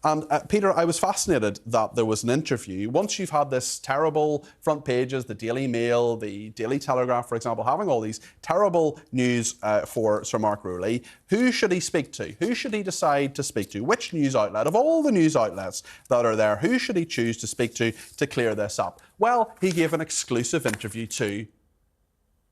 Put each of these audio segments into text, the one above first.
And Peter, I was fascinated that there was an interview. Once you've had this terrible front pages, the Daily Mail, the Daily Telegraph, for example, having all these terrible news for Sir Mark Rowley, who should he speak to? Who should he decide to speak to? Which news outlet, of all the news outlets that are there, who should he choose to speak to clear this up? Well, he gave an exclusive interview to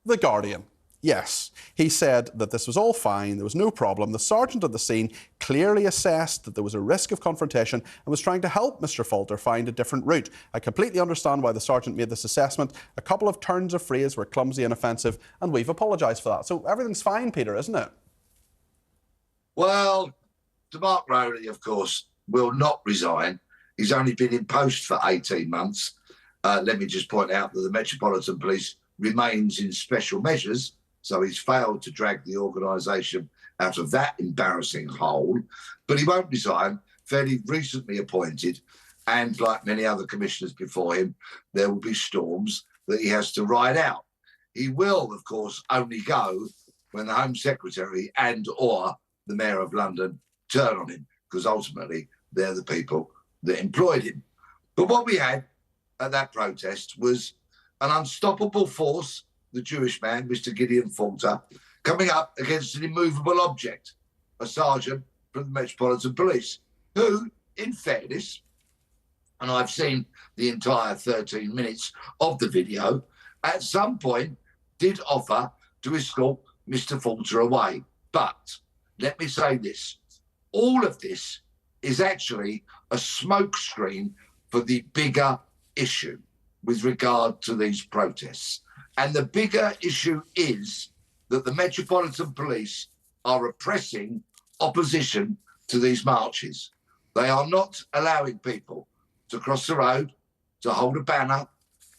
The Guardian. Yes, he said that this was all fine, there was no problem. The sergeant at the scene clearly assessed that there was a risk of confrontation and was trying to help Mr. Falter find a different route. I completely understand why the sergeant made this assessment. A couple of turns of phrase were clumsy and offensive, and we've apologised for that. So everything's fine, Peter, isn't it? Well, Mark Rowley, of course, will not resign. He's only been in post for 18 months. Let me just point out that the Metropolitan Police remains in special measures, so he's failed to drag the organisation out of that embarrassing hole. But he won't resign, fairly recently appointed, and like many other commissioners before him, there will be storms that he has to ride out. He will, of course, only go when the Home Secretary and or the Mayor of London turn on him, because ultimately they're the people that employed him. But what we had at that protest was an unstoppable force, the Jewish man, Mr. Gideon Falter, coming up against an immovable object, a sergeant from the Metropolitan Police, who, in fairness, and I've seen the entire 13 minutes of the video, at some point did offer to escort Mr. Falter away. But let me say this, all of this is actually a smokescreen for the bigger issue with regard to these protests. And the bigger issue is that the Metropolitan Police are repressing opposition to these marches. They are not allowing people to cross the road, to hold a banner,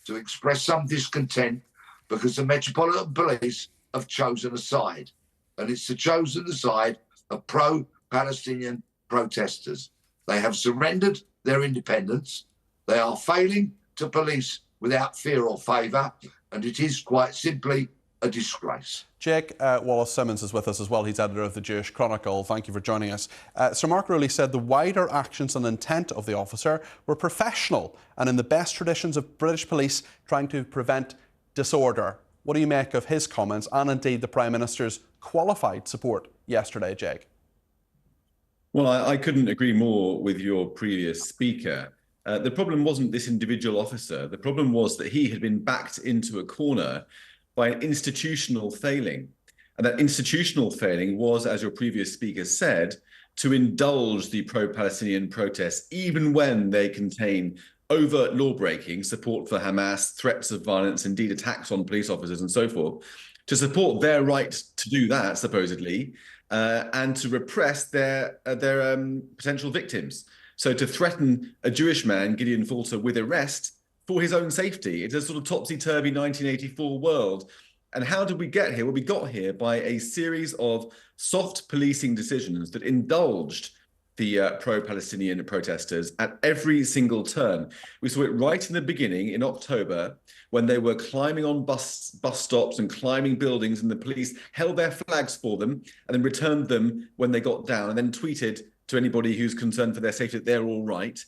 to express some discontent, because the Metropolitan Police have chosen a side. And it's the chosen side of pro-Palestinian protesters. They have surrendered their independence. They are failing to police without fear or favour, and it is quite simply a disgrace. Jake Wallace-Simmons is with us as well. He's editor of the Jewish Chronicle. Thank you for joining us. Sir Mark Rowley said the wider actions and intent of the officer were professional and in the best traditions of British police trying to prevent disorder. What do you make of his comments and indeed the Prime Minister's qualified support yesterday, Jake? Well, I couldn't agree more with your previous speaker. The problem wasn't this individual officer. The problem was that he had been backed into a corner by an institutional failing. And that institutional failing was, as your previous speaker said, to indulge the pro-Palestinian protests, even when they contain overt law-breaking, support for Hamas, threats of violence, indeed attacks on police officers and so forth, to support their right to do that, supposedly, and to repress their potential victims. So to threaten a Jewish man, Gideon Falter, with arrest for his own safety. It's a sort of topsy-turvy 1984 world. And how did we get here? Well, we got here by a series of soft policing decisions that indulged the pro-Palestinian protesters at every single turn. We saw it right in the beginning in October when they were climbing on bus stops and climbing buildings, and the police held their flags for them and then returned them when they got down, and then tweeted to anybody who's concerned for their safety that they're all right.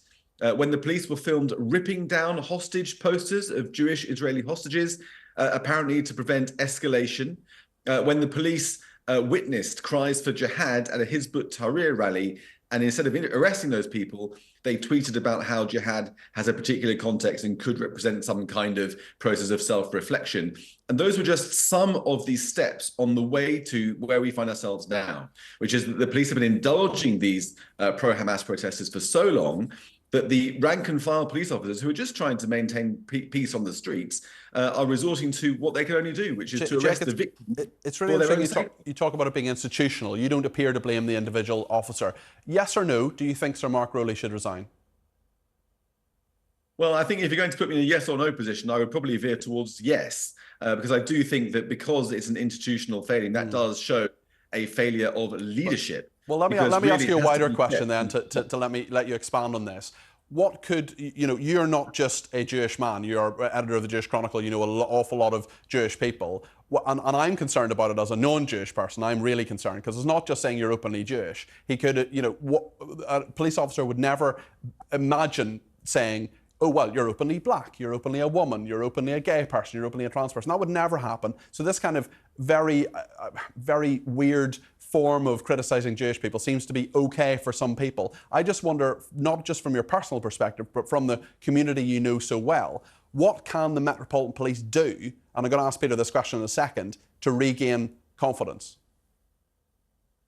When the police were filmed ripping down hostage posters of Jewish Israeli hostages, apparently to prevent escalation. When the police witnessed cries for jihad at a Hizb ut-Tahrir rally, and instead of arresting those people, they tweeted about how jihad has a particular context and could represent some kind of process of self-reflection. And those were just some of these steps on the way to where we find ourselves now, which is that the police have been indulging these pro-Hamas protesters for so long that the rank and file police officers who are just trying to maintain peace on the streets are resorting to what they can only do, which is to arrest the victim. It's really interesting you talk about it being institutional. You don't appear to blame the individual officer. Yes or no, do you think Sir Mark Rowley should resign? Well, I think if you're going to put me in a yes or no position, I would probably veer towards yes, because I do think that because it's an institutional failing, that does show a failure of leadership. Well, let me ask you a wider question then to let you expand on this. What could, you're not just a Jewish man, you're editor of the Jewish Chronicle, you know an awful lot of Jewish people. and I'm concerned about it as a non-Jewish person. I'm really concerned because it's not just saying you're openly Jewish. He could, a police officer would never imagine saying, oh, well, you're openly black, you're openly a woman, you're openly a gay person, you're openly a trans person. That would never happen. So this kind of very weird form of criticising Jewish people seems to be okay for some people. I just wonder, not just from your personal perspective, but from the community you know so well, what can the Metropolitan Police do, and I'm going to ask Peter this question in a second, to regain confidence?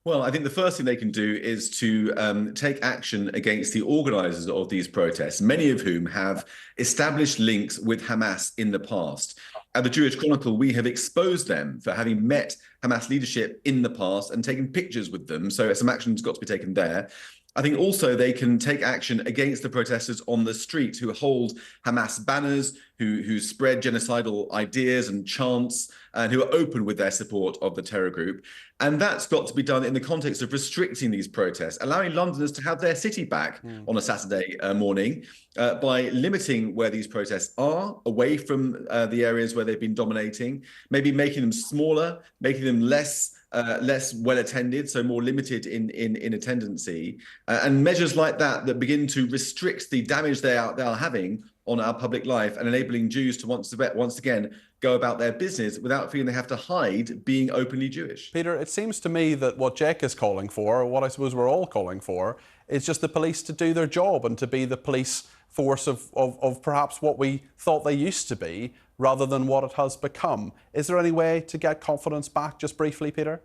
Well, I think the first thing they can do is to take action against the organisers of these protests, many of whom have established links with Hamas in the past. At the Jewish Chronicle, we have exposed them for having met Hamas leadership in the past and taken pictures with them. So some action's got to be taken there. I think also they can take action against the protesters on the street who hold Hamas banners, who spread genocidal ideas and chants, and who are open with their support of the terror group. And that's got to be done in the context of restricting these protests, allowing Londoners to have their city back on a Saturday morning by limiting where these protests are, away from the areas where they've been dominating, maybe making them smaller, making them less well attended, so more limited in attendancy, and measures like that begin to restrict the damage they are having on our public life and enabling Jews to once again go about their business without feeling they have to hide being openly Jewish. Peter, it seems to me that what Jake is calling for, or what I suppose we're all calling for, is just the police to do their job and to be the police force of perhaps what we thought they used to be, rather than what it has become. Is there any way to get confidence back, just briefly, Peter?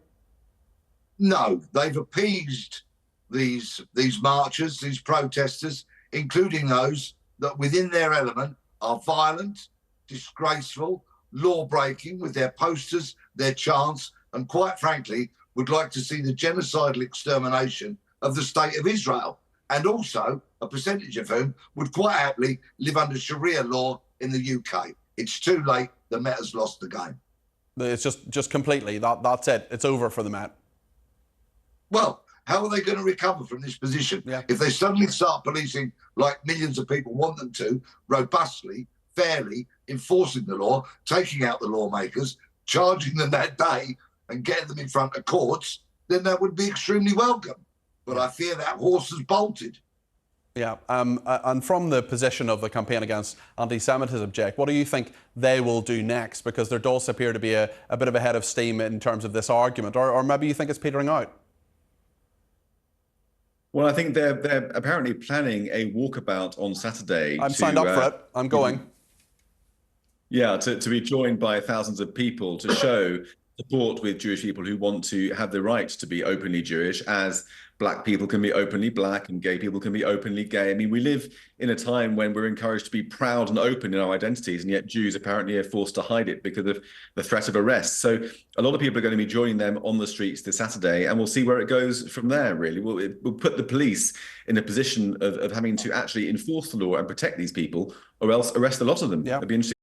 No, they've appeased these marchers, these protesters, including those that within their element are violent, disgraceful, law-breaking with their posters, their chants, and quite frankly, would like to see the genocidal extermination of the state of Israel, and also a percentage of whom would quite happily live under Sharia law in the UK. It's too late. The Met has lost the game. It's just completely, that's it. It's over for the Met. Well, how are they going to recover from this position? If they suddenly start policing like millions of people want them to, robustly, fairly, enforcing the law, taking out the lawmakers, charging them that day and getting them in front of courts, then that would be extremely welcome. But I fear that horse has bolted. Yeah, and from the position of the campaign against anti-Semitism, Jake, what do you think they will do next? Because there does appear to be a bit of a head of steam in terms of this argument, or maybe you think it's petering out? Well, I think they're apparently planning a walkabout on Saturday. I'm signed up for it. I'm going. Yeah, to be joined by thousands of people to show support with Jewish people who want to have the right to be openly Jewish, as black people can be openly black and gay people can be openly gay. I mean, we live in a time when we're encouraged to be proud and open in our identities, and yet Jews apparently are forced to hide it because of the threat of arrest. So a lot of people are going to be joining them on the streets this Saturday, and we'll see where it goes from there, really. We'll put the police in a position of having to actually enforce the law and protect these people, or else arrest a lot of them. Yeah. It'd be interesting.